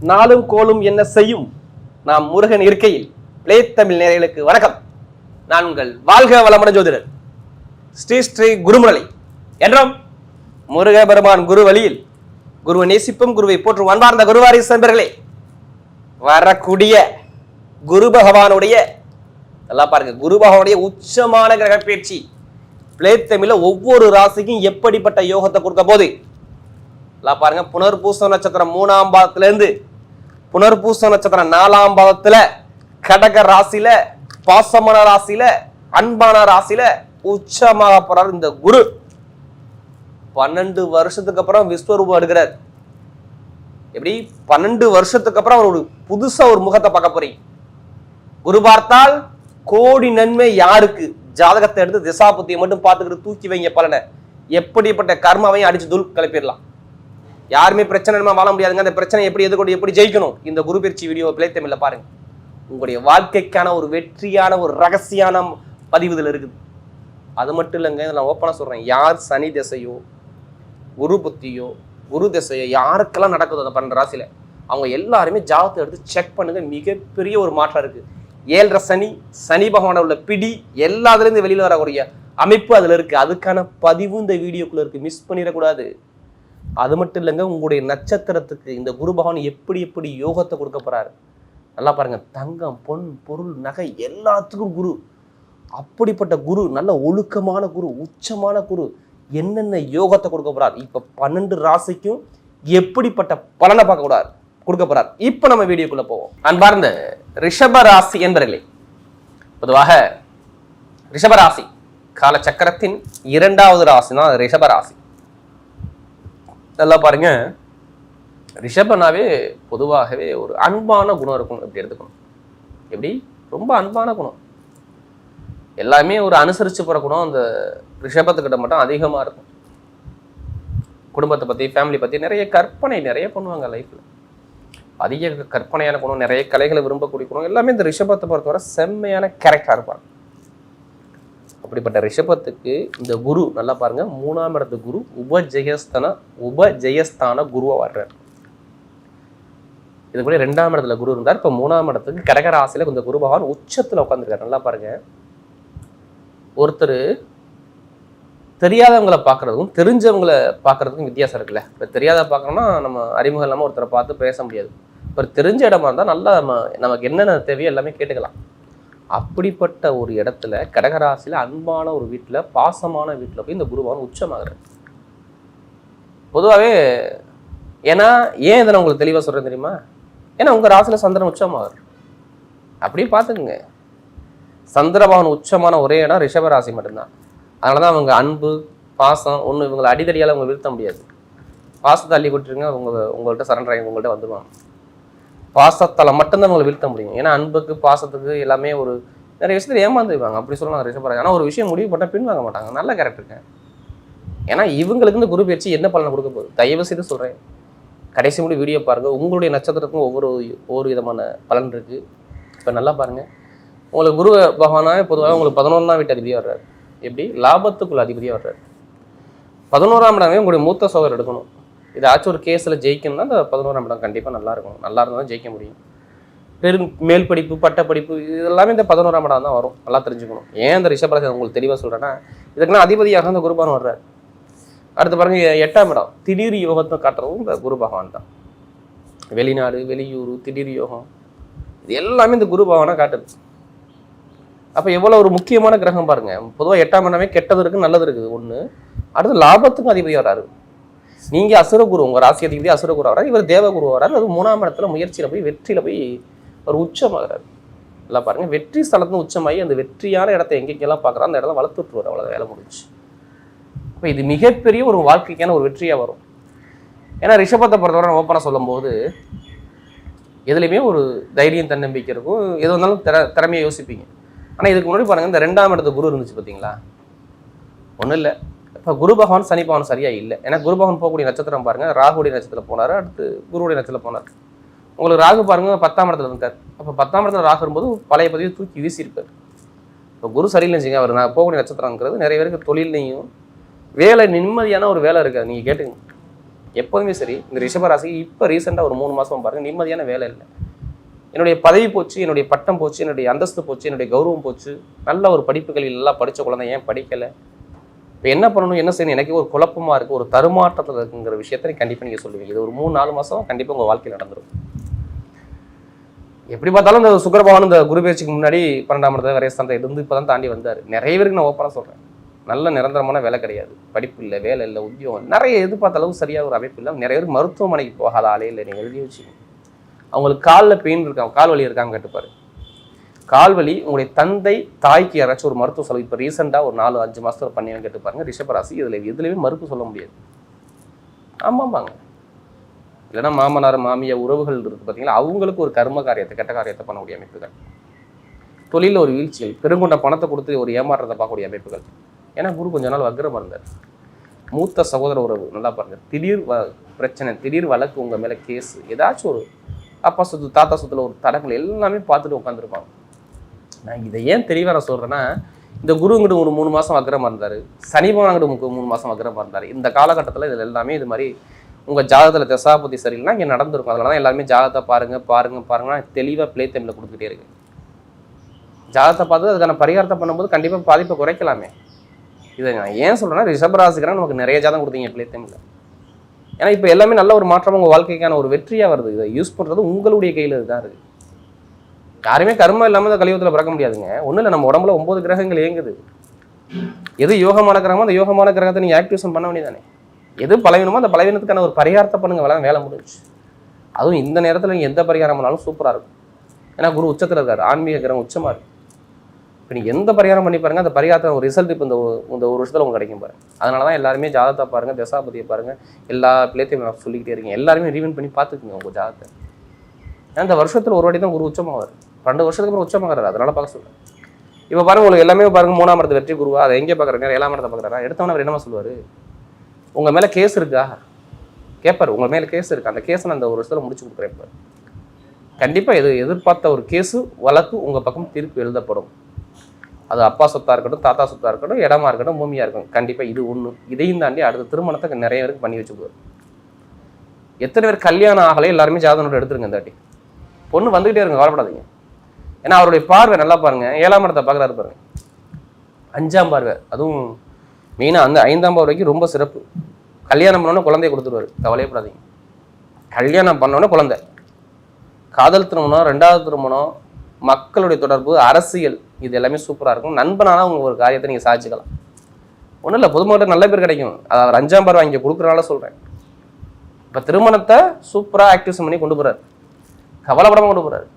நாளும் கோலும் என்ன செய்யும் நாம் முருகன் இருக்கையில் பிளே தமிழ் நேயர்களுக்கு வணக்கம். நான் உங்கள் வாழ்க வளமுடன் ஜோதிடர் ஸ்ரீ ஸ்ரீ குருமுரளி என்றும் முருக பெருமான் குரு வழியில் குருவை நேசிப்பும் குருவை போற்றும் அன்பார்ந்த குருவாரி நண்பர்களே, வரக்கூடிய குரு பகவானுடைய நல்லா பாருங்க, குரு பகவானுடைய உச்சமான கிரக பயிற்சி பிளே தமிழ்ல ஒவ்வொரு ராசிக்கும் எப்படிப்பட்ட யோகத்தை கொடுக்க போது நல்லா பாருங்க. புனர்பூச நட்சத்திரம் 3ஆம் பாதத்துல இருந்து புனர்பூச நட்சத்திரம் 4ஆம் பாதத்துல கடக ராசியில பாசமான ராசியில அன்பான ராசியில உச்சமாக போறார் இந்த குரு. 12 வருஷத்துக்கு அப்புறம் விஸ்வரூபம் எடுக்கிறார். எப்படி 12 வருஷத்துக்கு அப்புறம் அவர் புதுசா ஒரு முகத்தை பார்க்க போறீங்க. குரு பார்த்தால் கோடி நன்மை. யாருக்கு? ஜாதகத்தை எடுத்து திசாபுத்தியை மட்டும் பார்த்துக்கிட்டு தூக்கி வைங்க பலனை. எப்படிப்பட்ட கர்மாவையும் அடிச்சு தூள் கிளப்பிடலாம். யாருமே பிரச்சனை வாழ முடியாதுங்க. அந்த பிரச்சனை எப்படி எதிர்கொண்டு எப்படி ஜெயிக்கணும் இந்த குரு பயிற்சி வீடியோ பிளே தமிழ்ல பாருங்க. உங்களுடைய வாழ்க்கைக்கான ஒரு வெற்றியான ஒரு ரகசியான பதிவு இதுல இருக்குது. அது மட்டும் இல்லைங்க, நான் ஓப்பனா சொல்றேன், யார் சனி திசையோ குரு புத்தியோ குரு திசையோ யாருக்கெல்லாம் நடக்குது அந்த 12 ராசியில அவங்க எல்லாருமே ஜாதகத்தை எடுத்து செக் பண்ணுங்க. மிகப்பெரிய ஒரு மாற்றம் இருக்கு. 7.5 சனி, சனி பகவான உள்ள பிடி எல்லாத்துல இருந்து வெளியில வரக்கூடிய அமைப்பு அதுல இருக்கு. அதுக்கான பதிவு இந்த வீடியோக்குள்ள இருக்கு, மிஸ் பண்ணிடக்கூடாது. அது மட்டும் இல்லைங்க, உங்களுடைய நட்சத்திரத்துக்கு இந்த குரு பகவான் எப்படி எப்படி யோகத்தை கொடுக்க போறாரு நல்லா பாருங்க. தங்கம், பொன், பொருள், நகை எல்லாத்துக்கும் குரு. அப்படிப்பட்ட குரு நல்ல ஒழுக்கமான குரு, உச்சமான குரு. என்னென்ன யோகத்தை கொடுக்க போறார், இப்ப 12 ராசிக்கும் எப்படிப்பட்ட பலனை பார்க்க கூடாது கொடுக்க போறார். இப்ப நம்ம வீடியோக்குள்ள போவோம். அன்பார்ந்த ரிஷப ராசி என்பர்களே, பொதுவாக ரிஷப ராசி கால சக்கரத்தின் 2வது ராசி தான் ரிஷப ராசி. நல்லா பாருங்க, ரிஷபனாவே பொதுவாகவே ஒரு அன்பான குணம் இருக்கும். எப்படி எடுத்துக்கணும், எப்படி ரொம்ப அன்பான குணம், எல்லாமே ஒரு அனுசரிச்சு போற குணம் அந்த ரிஷபத்துக்கிட்ட மட்டும் அதிகமா இருக்கும். குடும்பத்தை பத்தி, ஃபேமிலி பத்தி நிறைய கற்பனை நிறைய பண்ணுவாங்க. லைஃப்ல அதிக கற்பனையான குணம், நிறைய கலைகளை விரும்பக்கூடிய குணம் எல்லாமே இந்த ரிஷபத்தை பொறுத்தவரை செம்மையான கேரக்டரா இருப்பாங்க. அப்படிப்பட்ட ரிஷபத்துக்கு இந்த குரு நல்லா பாருங்க, 3ஆம் இடத்து குரு உபஜெயஸ்தான குருவா வர்றார். இது கூட 2ஆம் இடத்துல குரு இருந்தார். இப்ப 3ஆம் இடத்துக்கு கடகராசியில இந்த குரு பகவான் உச்சத்துல உட்காந்துருக்காரு. நல்லா பாருங்க, ஒருத்தர் தெரியாதவங்களை பார்க்கறதுக்கும் தெரிஞ்சவங்களை பார்க்கறதுக்கும் வித்தியாசம் இருக்குல்ல. இப்போ தெரியாத பார்க்கணும்னா நம்ம அறிமுகம் இல்லாமல் ஒருத்தரை பார்த்து பேச முடியாது. இப்போ தெரிஞ்ச இடமா இருந்தால் நல்லா நமக்கு என்னென்ன தேவையோ எல்லாமே கேட்டுக்கலாம். அப்படிப்பட்ட ஒரு இடத்துல கடகராசியில் அன்பான ஒரு வீட்டில், பாசமான வீட்டில் போய் இந்த குருபகவான் உச்சமாகிறார். பொதுவாகவே ஏன்னா ஏன் இதை நான் உங்களுக்கு தெளிவாக சொல்கிறேன் தெரியுமா? ஏன்னா உங்கள் ராசியில் சந்திரன் உச்சமாகிறார். அப்படியே பார்த்துக்குங்க, சந்திரபகவான் உச்சமான ஒரே இடம் ரிஷபராசி மட்டும்தான். அதனால தான் அவங்க அன்பு பாசம் ஒன்று இவங்களை அடிதடியால் அவங்க வீழ்த்த முடியாது. பாசத்தை அள்ளி கொடுத்துருங்க, உங்கள்கிட்ட சரண்டர் ஆகி உங்கள்கிட்ட வந்துடுவாங்க. பாசத்தால் மட்டும்தான் அவங்களை வீழ்த்த முடியும். ஏன்னா அன்புக்கு பாசத்துக்கு எல்லாமே ஒரு நிறைய விஷயத்தில் ஏமாந்துருவாங்க. அப்படி சொல்லலாம் ரிஷபராசி. ஆனால் ஒரு விஷயம் முடிவு பண்ணால் பின் வாங்க மாட்டாங்க. நல்ல கேரக்டருங்க. ஏன்னா இவங்களுக்கு இந்த குரு பயிற்சி என்ன பலனை கொடுக்க போகுது தயவு செய்து சொல்கிறேன், கடைசி முடி வீடியோ பாருங்கள். உங்களுடைய நட்சத்திரத்துக்கும் ஒவ்வொரு விதமான பலன் இருக்குது. இப்போ நல்லா பாருங்கள், உங்களுக்கு குரு பகவானாவே பொதுவாக உங்களுக்கு 11ஆம் வீட்டு அதிபதியாக வர்றாரு. எப்படி லாபத்துக்குள்ள அதிபதியாக வர்றாரு. 11ஆம் இடமே உங்களுடைய மூத்த சோதர் எடுக்கணும். ஏதாச்சும் ஒரு கேஸில் ஜெயிக்கணும்னா அந்த 11ஆம் இடம் கண்டிப்பாக நல்லா இருக்கும். நல்லா இருந்தால் தான் ஜெயிக்க முடியும். மேல் படிப்பு, பட்ட படிப்பு இதெல்லாமே இந்த 11ஆம் இடம் தான் வரும். நல்லா தெரிஞ்சுக்கணும். ஏன் இந்த ரிஷபராசி உங்களுக்கு தெளிவாக சொல்கிறேன்னா, இதுக்குன்னா அதிபதியாக அந்த குரு பகவான் வர்றாரு. அடுத்து பாருங்க, 8ஆம் இடம் திடீர் யோகத்தை காட்டுறதும் இந்த குரு பகவான் தான். வெளிநாடு, வெளியூர், திடீர் யோகம் இது எல்லாமே இந்த குரு பகவானை காட்டுது. அப்போ எவ்வளோ ஒரு முக்கியமான கிரகம் பாருங்க. பொதுவாக 8ஆம் இடமே கெட்டது இருக்குது, நல்லது இருக்குது ஒன்று. அடுத்து லாபத்துக்கும் அதிபதி வராரு. நீங்கள் அசுரகுரு, உங்கள் ராசி அதிபதி அசுரகுரு வராரு, இவர் தேவகுரு வராரு. அது 3ஆம் இடத்துல முயற்சியில் போய் வெற்றியில் போய் ஒரு உச்சமாகிறாரு. நல்லா பாருங்க, வெற்றி ஸ்தலத்துல உச்சமாகி அந்த வெற்றியான இடத்த எங்கெங்கெல்லாம் பார்க்குறோம் அந்த இடத்த வளர்த்துட்டுருவார். அவ்வளோ வேலை முடிச்சு. இப்போ இது மிகப்பெரிய ஒரு வாழ்க்கைக்கான ஒரு வெற்றியாக வரும். ஏன்னா ரிஷபத்தை பொறுத்தவரை ஓப்பனாக சொல்லும் போது எதுலையுமே ஒரு தைரியம், தன்னம்பிக்கை இருக்கும். எது வந்தாலும் திறமையை யோசிப்பீங்க. ஆனால் இதுக்கு முன்னாடி பாருங்கள், இந்த 2ஆம் இடத்து குரு இருந்துச்சு பார்த்தீங்களா? ஒன்றும் இல்லை. இப்போ குரு பகவான் சனி பகவான் சரியாக இல்லை. ஏன்னா குரு பகவான் போகக்கூடிய நட்சத்திரம் பாருங்கள், ராகுடைய நட்சத்திரத்தில் போனார், அடுத்து குருவுடைய நட்சத்திரத்தில் போனார். உங்களுக்கு ராகு பாருங்கள் 10ஆம் இடத்துல இருக்கார். அப்போ 10ஆம் இடத்துல ராகு வரும்போது பழைய பதிவை தூக்கி வீசியிருப்பார். இப்போ குரு சரியில்லைன்னு வச்சுங்க, அவர் நான் போகக்கூடிய நட்சத்திரங்கிறது நிறைய பேருக்கு தொழிலையும் வேலை நிம்மதியான ஒரு வேலை இருக்காது. நீங்கள் கேட்டுங்க, எப்போதுமே சரி இந்த ரிஷபராசி இப்போ ரீசெண்டாக ஒரு 3 மாதம் பாருங்கள் நிம்மதியான வேலை இல்லை. என்னுடைய பதவி போச்சு, என்னுடைய பட்டம் போச்சு, என்னுடைய அந்தஸ்து போச்சு, என்னுடைய கௌரவம் போச்சு, நல்ல ஒரு படிப்புகள் எல்லாம் படித்த குழந்தை ஏன் படிக்கலை, இப்போ என்ன பண்ணணும் என்ன செய்யணும் எனக்கு ஒரு குழப்பமாக இருக்குது, ஒரு தருமாற்றத்தில் இருக்குங்கிற விஷயத்தை கண்டிப்பாக நீங்கள் சொல்லுவீங்க. இது ஒரு 3-4 மாதம் கண்டிப்பாக உங்கள் வாழ்க்கையில் நடந்துடும். எப்படி பார்த்தாலும் இந்த சுக்கிரபகவான் இந்த குரு பயிற்சிக்கு முன்னாடி 12ஆம் இடத்துல விரயஸ்தானத்தை இருந்து இப்போ தான் தாண்டி வந்தார். நிறைய பேருக்கு நான் ஓப்பனாக சொல்கிறேன், நல்ல நிரந்தரமான வேலை கிடையாது, படிப்பு இல்லை, வேலை இல்லை, உத்தியோகம் நிறைய எதிர்பார்த்த அளவு சரியாக ஒரு அமைப்பு இல்லை. நிறைய பேர் மருத்துவமனைக்கு போகாத ஆளே இல்லை. நீங்கள் எழுதி வச்சுக்கோங்க. அவங்களுக்கு காலில் பெயின் இருக்காங்க, கால் வலி இருக்காங்க கேட்டுப்பாரு. கால் வலி உங்களுடைய தந்தை தாய்க்கு யாராச்சும் ஒரு மருத்துவ செலவு இப்போ ரீசெண்டாக ஒரு 4-5 மாதத்தில் பண்ணியும் கேட்டு பாருங்க. ரிஷபராசி இதில் எதுலேயுமே மறுப்பு சொல்ல முடியாது. ஆமாம்பாங்க. இல்லைன்னா மாமனார் மாமியார் உறவுகள் இருக்குது பார்த்தீங்களா, அவங்களுக்கு ஒரு கர்ம காரியத்தை கெட்ட காரியத்தை பண்ணக்கூடிய அமைப்புகள், தொழிலில் ஒரு வீழ்ச்சிகள், பெருங்கொண்ட பணத்தை கொடுத்து ஒரு ஏமாற்றத்தை பார்க்கக்கூடிய அமைப்புகள். ஏன்னா குரு கொஞ்ச நாள் வக்ரமாக இருந்தார். மூத்த சகோதர உறவு நல்லா பாருங்க, திடீர் பிரச்சனை, திடீர் வழக்கு, உங்கள் மேலே கேஸ், ஏதாச்சும் ஒரு அப்பா சொத்து தாத்தா சொத்துல ஒரு தடங்கள் எல்லாமே பார்த்துட்டு உட்காந்துருப்பாங்க. நான் இதை ஏன் தெளிவாக நான் சொல்கிறேன்னா, இந்த குருங்கிட்ட ஒரு 3 மாதம் வக்ரமாக இருந்தார், சனி பகவான்கிட்ட 3 மாதம் வக்ரமாக இருந்தார். இந்த காலகட்டத்தில் இதில் எல்லாமே இது மாதிரி உங்கள் ஜாதகத்தில் தசாபதி சரியில்லைனா இங்கே நடந்திருக்கும். அதனால தான் எல்லாருமே ஜாதகத்தை பாருங்கன்னா தெளிவாக ப்ளே டைமில் கொடுத்துக்கிட்டே இருக்கு. ஜாதகத்தை பார்த்து அதுக்கான பரிகாரத்தை பண்ணும்போது கண்டிப்பாக பாதிப்பை குறைக்கலாமே. இதை நான் ஏன் சொல்கிறேன்னா, ரிஷபராசிக்கான நமக்கு நிறைய ஜாதகம் கொடுத்தீங்க ப்ளே டைமில். ஏன்னா இப்போ எல்லாமே நல்ல ஒரு மாற்றம், உங்கள் வாழ்க்கைக்கான ஒரு வெற்றியாக வருது. இதை யூஸ் பண்ணுறது உங்களுடைய கையில் தான் இருக்குது. யாருமே கர்மம் இல்லாமல் இந்த கலியுகத்தில் பிறக்க முடியாதுங்க. ஒன்றும் இல்லை, நம்ம உடம்புல 9 கிரகங்கள் இயங்குது. எது யோகமான கிரகமோ அந்த யோகமான கிரகத்தை நீங்கள் ஆக்டிவேஷன் பண்ண வேண்டியதானே. எது பலவீனமோ அந்த பலவீனத்துக்கான ஒரு பரிகாரத்தை பண்ணுங்க, வேலை முடிஞ்சு. அதுவும் இந்த நேரத்தில் நீங்கள் எந்த பரிகாரம் பண்ணாலும் சூப்பராக இருக்கும். ஏன்னா குரு உச்சத்தில் இருக்கார், ஆன்மீக கிரகம் உச்சமாக இருக்குது. இப்போ நீங்கள் எந்த பரிகாரம் பண்ணி பாருங்கள், அந்த பரிகாரத்தை ஒரு ரிசல்ட் இப்போ இந்த ஒரு வருஷத்தில் உங்களுக்கு கிடைக்கும் பாருங்கள். அதனால தான் எல்லாருமே ஜாதகத்தை பாருங்கள், தசாபதியை பாருங்கள், எல்லா பிள்ளைத்தையும் நான் சொல்லிக்கிட்டே இருக்கீங்க. எல்லாருமே ரீவன் பண்ணி பார்த்துக்குங்க உங்கள் ஜாதகத்தை. ஏன்னா இந்த வருஷத்தில் ஒரு வாட்டி தான் குரு உச்சமாவார், 2 வருஷத்துக்கு அப்புறம் உச்சமாகிறாரு. அதனால பார்க்க சொல்லுங்கள். இப்போ பாருங்கள், உங்களுக்கு எல்லாமே பாருங்கள் 3ஆம் இடத்து வெற்றி குருவா, அதை எங்கே பார்க்குறாங்க, 7ஆம் இடத்தை பார்க்குறாரா, எடுத்தவொன்னே அவர் என்னமா சொல்லுவார், உங்கள் மேலே கேஸ் இருக்கா கேட்பார். உங்கள் மேலே கேஸ் இருக்கா, அந்த கேஸை நான் அந்த ஒரு வருஷத்தில் முடிச்சு கொடுக்குறேன். கண்டிப்பாக எதிர்பார்த்த ஒரு கேஸு வழக்கு உங்கள் பக்கம் தீர்ப்பு எழுதப்படும். அது அப்பா சொத்தாக இருக்கட்டும், தாத்தா சொத்தாக இருக்கட்டும், இடமா இருக்கட்டும், பூமியாக இருக்கட்டும், கண்டிப்பாக இது ஒன்று. இதையும் தாண்டி அடுத்த திருமணத்தை நிறைய பேருக்கு பண்ணி வச்சுக்குவார். எத்தனை பேர் கல்யாணம் ஆகலை, எல்லாருமே ஜாதகனோட எடுத்துருங்க. இந்த வாட்டி பொண்ணு வந்துகிட்டே இருங்க, கவலைப்படாதீங்க. ஏன்னா அவருடைய பார்வை நல்லா பாருங்க, 7ஆம் இடத்தை பார்க்குறாரு பாருங்க, 5ஆம் பார்வை, அதுவும் மெயினாக அந்த 5ஆம் பார்வை வரைக்கும் ரொம்ப சிறப்பு. கல்யாணம் பண்ணோன்னே குழந்தைய கொடுத்துருவாரு, கவலையப்படாதீங்க. கல்யாணம் பண்ணோன்னே குழந்தை, காதல் திருமணம், 2வது திருமணம், மக்களுடைய தொடர்பு, அரசியல், இது எல்லாமே சூப்பராக இருக்கும். நண்பனால உங்கள் ஒரு காரியத்தை நீங்கள் சாதிச்சுக்கலாம். ஒன்றும் இல்லை, பொதுமக்கள் நல்ல பேர் கிடைக்கும். அதை அவர் 5ஆம் பார்வை இங்கே கொடுக்குறனால சொல்கிறேன். இப்போ திருமணத்தை சூப்பராக ஆக்டிவேஷன் பண்ணி கொண்டு போகிறார், கவலைப்படாமல் கொண்டு போகிறார்.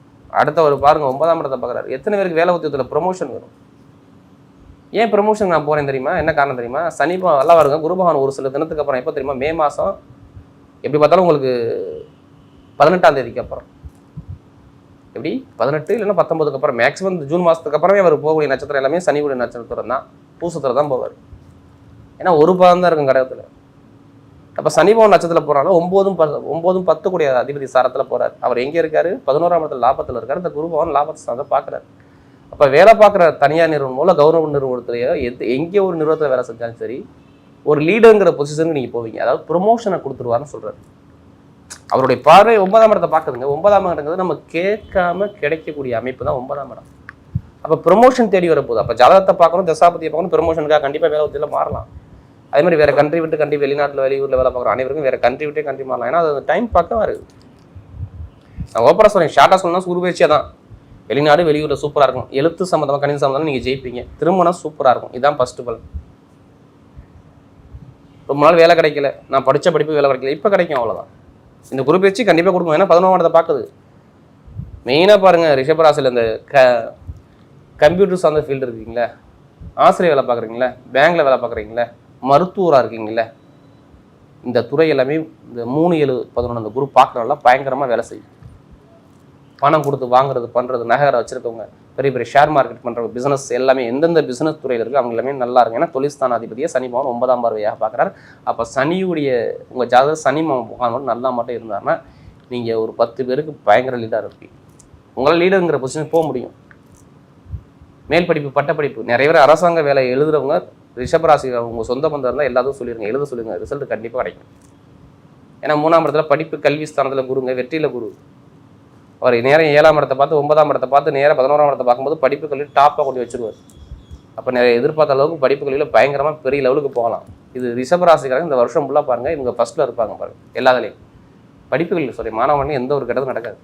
அடுத்த ஒரு பாருங்கள் 9ஆம் இடத்தை பார்க்குறாரு. எத்தனை பேருக்கு வேலை உத்தியோகத்தில் ப்ரொமோஷன் வரும். ஏன் ப்ரொமோஷன் நான் போகிறேன் தெரியுமா, என்ன காரணம் தெரியுமா, சனி நல்லா வருங்க, குரு பகவான் ஒரு சில தினத்துக்கு அப்புறம் எப்போ தெரியுமா, மே மாதம் எப்படி பார்த்தாலும் உங்களுக்கு 18ஆம் தேதிக்கு அப்புறம், எப்படி 18 இல்லைன்னா 19க்கு அப்புறம், மேக்ஸிமம் ஜூன் மாதத்துக்கு அப்புறமே அவர் போகக்கூடிய நட்சத்திரம் எல்லாமே சனியுடைய நட்சத்திரம் தான், பூசத்தில் தான் போவார். ஏன்னா ஒரு பாதம் தான் இருக்கும் கடகத்தில். அப்போ சனி பகவான் நட்சத்திரத்தில் போகிறாலும் 9 10 கூடிய அதிபதி சாரத்தில் போகிறார். அவர் எங்கே இருக்காரு, 11ஆம் இடத்துல லாபத்தில் இருக்கார். இந்த குரு பகவான் லாபத்தை பார்க்குறாரு. அப்போ வேலை பார்க்குற தனியார் நிறுவனம் மூலம் கவர்மெண்ட் நிறுவனத்துலையோ எங்கே ஒரு நிறுவனத்தில் வேலை செஞ்சாலும் சரி, ஒரு லீடருங்கிற பொசிஷனுக்கு நீங்கள் போவீங்க. அதாவது ப்ரொமோஷனை கொடுத்துருவாருன்னு சொல்கிறார். அவருடைய பார்வை 9ஆம் இடத்தை பார்க்குதுங்க. 9ஆம் இடங்கிறது நம்ம கேட்காம கிடைக்கக்கூடிய அமைப்பு தான் 9ஆம் இடம். அப்போ ப்ரொமோஷன் தேடி வரப்போகுது. அப்போ ஜாதகத்தை பார்க்கணும், தசாபதியை பார்க்கணும், ப்ரொமோஷனுக்காக கண்டிப்பாக வேலை உத்தியில் மாறலாம். அதே மாதிரி வேறு கண்ட்ரி விட்டு கண்ட்ரி, வெளிநாட்டில் வெளியூரில் வேலை பார்க்குறோம் அனைவருக்கும் வேறு கண்ட்ரி விட்டே கண்ட்ரி மாறலாம். ஏன்னா அது டைம் பார்க்க வருது. நான் ஓப்பராக சொல்கிறேன், ஷார்ட்டாக சொல்லணும்னா குருபெயர்ச்சியாக தான். வெளிநாடு வெளியூரில் சூப்பராக இருக்கும். எழுத்து சம்மந்தமாக கணித சம்மந்தமாக நீங்கள் ஜெயிப்பீங்க. திருமணம் சூப்பராக இருக்கும். இதுதான் ஃபஸ்ட்டு பலன். ரொம்ப நாள் வேலை கிடைக்கல, நான் படித்த படிப்பு வேலை கிடைக்கல, இப்போ கிடைக்கும், அவ்வளோதான். இந்த குருபெயர்ச்சி கண்டிப்பாக கொடுக்கும். ஏன்னா 11ஆம் இடத்தை பார்க்குது. மெயினாக பாருங்கள், ரிஷபராசியில் இந்த கம்ப்யூட்டர் சார்ந்த ஃபீல்டு இருக்கீங்களா, ஆசிரியர் வேலை பார்க்குறீங்களா, பேங்கில் வேலை பார்க்குறீங்களா, மருத்துவராக இருக்கீங்களா, இந்த துறை எல்லாமே இந்த 3 7 11 அந்த குரு பார்க்குறவங்களாம் பயங்கரமாக வேலை செய்யும். பணம் கொடுத்து வாங்குறது பண்ணுறது, நகரை வச்சுருக்கவங்க, பெரிய பெரிய ஷேர் மார்க்கெட் பண்ணுறவங்க, பிஸ்னஸ் எல்லாமே எந்தெந்த பிஸ்னஸ் துறையில் இருக்குது அவங்க எல்லாமே நல்லா இருக்கும். ஏன்னா தொழில்ஸ்தான அதிபதியை சனி பகவான் 9ஆம் பார்வையாக பார்க்குறாரு. அப்போ சனியுடைய உங்கள் ஜாதகம் சனி பகவான் மட்டும் நல்லா மட்டும் இருந்தாருன்னா நீங்கள் ஒரு 10 பேருக்கு பயங்கர லீடராக இருப்பீங்க. உங்களால் லீடருங்கிற பொசிஷன் போக முடியும். மேல் படிப்பு, பட்டப்படிப்பு, நிறைய பேர் அரசாங்க வேலை எழுதுறவங்க ரிஷபராசி உங்கள் சொந்த பந்தம் இருந்தால் எல்லாத்தையும் சொல்லிடுங்க, எழுத சொல்லுங்கள், ரிசல்ட் கண்டிப்பாக கிடைக்கும். ஏன்னா 3ஆம் இடத்துல படிப்பு கல்வி ஸ்தானத்தில் குருங்க, வெற்றியில் குரு. அவர் நேரம் 7ஆம் இடத்தை பார்த்து 9ஆம் இடத்தை பார்த்து நேரம் 11ஆம் இடத்தை பார்க்கும்போது படிப்பு கல்வி டாப்பாக கொண்டு வச்சுருவார். அப்போ நிறைய எதிர்பார்த்த அளவுக்கு படிப்பு கல்வியில் பயங்கரமாக பெரிய லெவலுக்கு போகலாம். இது ரிஷபராசிக்காரங்க இந்த வருஷம் ஃபுல்லாக பாருங்கள், இவங்க ஃபஸ்ட்டில் இருப்பாங்க பாருங்கள் எல்லாத்துலேயும். படிப்புகளில் சொல்லி மாணவன் எந்த ஒரு கெட்டதும் நடக்காது.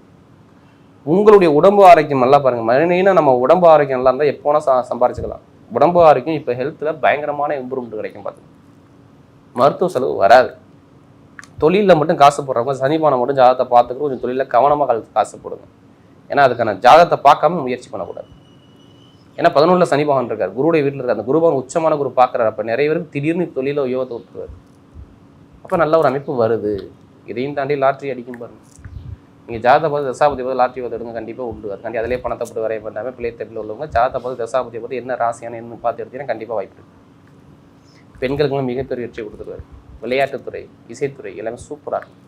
உங்களுடைய உடம்பு ஆரோக்கியம் நல்லா பாருங்கள். மெயினாக நம்ம உடம்பு ஆரோக்கியம் நல்லா இருந்தால் எப்போனா சம்பாரிச்சுக்கலாம். உடம்பு ஆரோக்கியம் இப்போ ஹெல்த்தில் பயங்கரமான இம்ப்ரூவ்மெண்ட் கிடைக்கும். பார்த்து மருத்துவ செலவு வராது. தொழிலில் மட்டும் காசு போடுறவங்க சனிபானம் மட்டும் ஜாதகத்தை பார்த்துக்கிட்டு கொஞ்சம் தொழிலில் கவனமாக காசு போடுங்க. ஏன்னா அதுக்கான ஜாதகத்தை பார்க்காம முயற்சி பண்ணக்கூடாது. ஏன்னா 11ல் சனிபகவான் இருக்கார், குருடைய வீட்டில் இருக்கார். அந்த குருபவன் உச்சமான குரு பார்க்குறாரு. அப்போ நிறைய பேருக்கு திடீர்னு தொழில யோகத்தை விட்டுருவார். அப்போ நல்ல ஒரு அமைப்பு வருது. இதையும் தாண்டி லாட்ரி அடிக்கும் பாருங்க. நீங்கள் ஜாதகத்தை பார்த்து தசாபதியை பார்த்து லாட்ரி வந்து எடுங்க, கண்டிப்பாக உண்டு. அதுக்காண்டி அதிலே பணத்தை போட்டு வரைய பண்ணாமல் பிள்ளை தட்டில் உள்ளவங்க ஜாதகத்தை பார்த்து தசாபதியை பார்த்து என்ன ராசியான என்ன பார்த்து எடுத்தீங்கன்னா கண்டிப்பாக வாய்ப்பு இருக்குது. பெண்களுக்குலாம் மிகப்பெரிய வெற்றி கொடுத்துருவார். விளையாட்டுத்துறை, இசைத்துறை எல்லாமே சூப்பராக இருக்கும்.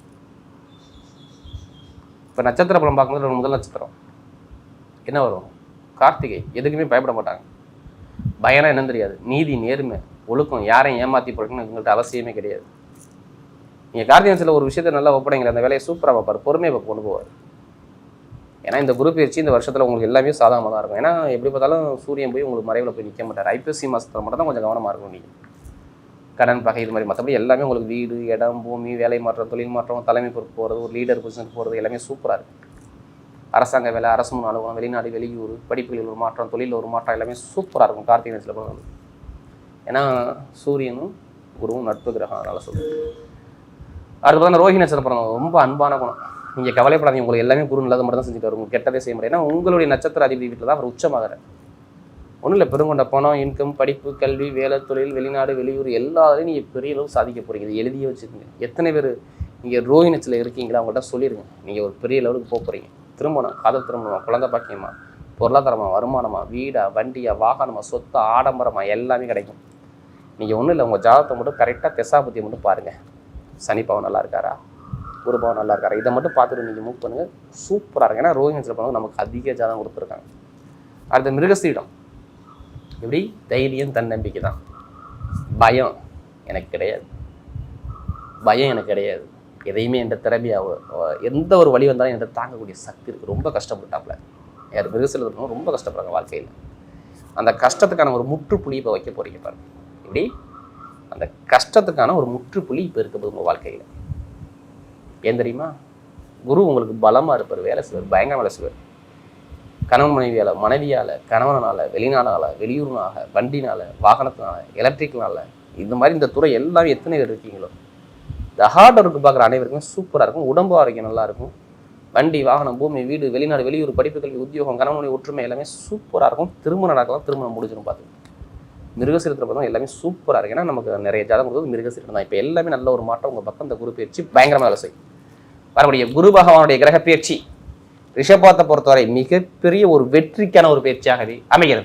இப்போ நட்சத்திர பலம் பார்க்கும்போது முதல் நட்சத்திரம் என்ன வரும்? கார்த்திகை. எதுக்குமே பயப்பட மாட்டாங்க. பயனா என்னன்னு தெரியாது. நீதி, நேர்மை, ஒழுக்கம், யாரையும் ஏமாற்றி போடணும்னு எங்கள்கிட்ட அவசியமே கிடையாது. நீங்கள் கார்த்திகை நட்சத்திரத்தில் ஒரு விஷயத்தை நல்லா ஒப்படைங்கிற அந்த வேலையை சூப்பராக வைப்பார், பொறுமையை கொண்டு போவார். ஏன்னா இந்த குரு பயிற்சி இந்த வருஷத்தில் உங்களுக்கு எல்லாமே சாதகமாக தான் இருக்கும். ஏன்னா எப்படி பார்த்தாலும் சூரியன் போய் உங்களுக்கு மறைவில் போய் நிற்க மாட்டார். ஐப்பசி மாதத்தில் மட்டும் தான் கொஞ்சம் கவனமாக இருக்கும். நீங்கள் கடன் பகை இது மாதிரி மற்றபடி எல்லாமே உங்களுக்கு வீடு, இடம், பூமி, வேலை மாற்றம், தொழில் மாற்றம், தலைமை பொறுப்பு போகிறது, ஒரு லீடர் பொசிஷனுக்கு போகிறது எல்லாமே சூப்பராக இருக்குது. அரசாங்க வேலை, அரசு முன் அலுவலகம், வெளிநாடு, வெளியூர், படிப்புகளில் ஒரு மாற்றம், தொழிலில் ஒரு மாற்றம் எல்லாமே சூப்பராக இருக்கும் கார்த்திகை நட்சத்திரத்தில் போகிறது. ஏன்னா சூரியனும் குருவும் நட்பு கிரகம், அதனால் சொல்லுங்கள். அடுத்து பார்த்தா ரோஹிணி நட்சத்திரம் பிறந்தவங்க ரொம்ப அன்பான குணம். நீங்கள் கவலைப்படாதீங்க, உங்களுக்கு எல்லாமே குரு நல்லது மட்டும் தான் செஞ்சுட்டு வரும். உங்களுக்கு கெட்டதே செய்ய முடியாது. ஏன்னா உங்களுடைய நட்சத்திர அதிபதி வீட்டில் தான் அவர் உச்சமாகிறார். ஒன்றும் இல்லை, பெருங்கொண்ட பணம், இன்கம், படிப்பு, கல்வி, வேலை, தொழில், வெளிநாடு, வெளியூர் எல்லாத்தையும் நீங்கள் பெரிய அளவு சாதிக்க போகிறீங்க. இது எழுதியே வச்சுக்கோங்க. எத்தனை பேர் நீங்கள் ரோஹிணி நட்சத்திரத்தில் இருக்கீங்களா அவங்கள்ட்ட சொல்லிடுங்க. நீங்கள் ஒரு பெரிய லெவலுக்கு போக போகிறீங்க. திருமணம், காதல் திருமணமா, குழந்தை பாக்கியமா, பொருளாதாரமா, வருமானமா, வீடா, வண்டியா, வாகனமா, சொத்தா, ஆடம்பரமா எல்லாமே கிடைக்கும். நீங்கள் ஒன்றும் இல்லை, உங்கள் ஜாதகத்தை மட்டும் கரெக்டாக தசாபதியை மட்டும் பாருங்கள். சனிப்பாவன் நல்லா இருக்காரா, குருபாவன் நல்லா இருக்காரா, இதை மட்டும் பார்த்துட்டு நீங்கள் மூவ் பண்ணுங்கள். சூப்பராக இருக்கும். ஏன்னா ரோஹிணி நட்சத்திரம் நமக்கு அதிக ஜாதகம் கொடுத்துருக்காங்க. அடுத்த மிருகஸ்ரீடம். எப்படி? தைரியம், தன்னம்பிக்கை தான். பயம் எனக்கு கிடையாது. பயம் எனக்கு கிடையாது. எதையுமே என்ற திறமையாக எந்த ஒரு வழி வந்தாலும் என்ற தாங்கக்கூடிய சக்தி இருக்குது. ரொம்ப கஷ்டப்பட்டாப்புல யார் மிருகசீலத்தில் ரொம்ப கஷ்டப்படுறாங்க வாழ்க்கையில். அந்த கஷ்டத்துக்கான ஒரு முற்றுப்புள்ளி இப்போ வைக்க போகிறீங்க பாருங்க. இப்படி அந்த கஷ்டத்துக்கான ஒரு முற்றுப்புள்ளி இப்போ இருக்குது உங்கள் வாழ்க்கையில். ஏன் தெரியுமா? குரு உங்களுக்கு பலமாக இருப்பார், வேலை செய்வார், பயங்கர வேலை செய்வார். கணவன் மனைவியால், கணவனால், வெளிநாடால், வெளியூர்னால, வண்டினால், வாகனத்தினால, எலக்ட்ரிக்னால, இந்த மாதிரி இந்த துறை எல்லாமே எத்தனை பேர் இருக்கீங்களோ இந்த ஹார்ட் ஒர்க்கு பார்க்குற அனைவருக்குமே சூப்பராக இருக்கும். உடம்பு ஆரோக்கியம் நல்லா இருக்கும். வண்டி, வாகனம், பூமி, வீடு, வெளிநாடு, வெளியூர், படிப்பு, கல்வி, உத்தியோகம், கணவனுடைய ஒற்றுமை எல்லாமே சூப்பராக இருக்கும். திருமணம் நடக்கலாம், திருமணம் முடிஞ்சிடும். பார்த்து மிருகசீரத்தில் பார்த்தா எல்லாமே சூப்பராக இருக்கு. ஏன்னா நமக்கு நிறைய ஜாதகம் கொடுத்தது மிருகசீரம் தான். இப்போ எல்லாமே நல்ல ஒரு மாற்றம் உங்கள் பக்கம் இந்த குரு பயிற்சி பயங்கரமாக வேலை செய்யும். வரக்கூடிய குரு பகவானுடைய கிரக பயிற்சி ரிஷபத்தை பொறுத்தவரை மிகப்பெரிய ஒரு வெற்றிக்கான ஒரு பயிற்சியாகவே அமைகிறது.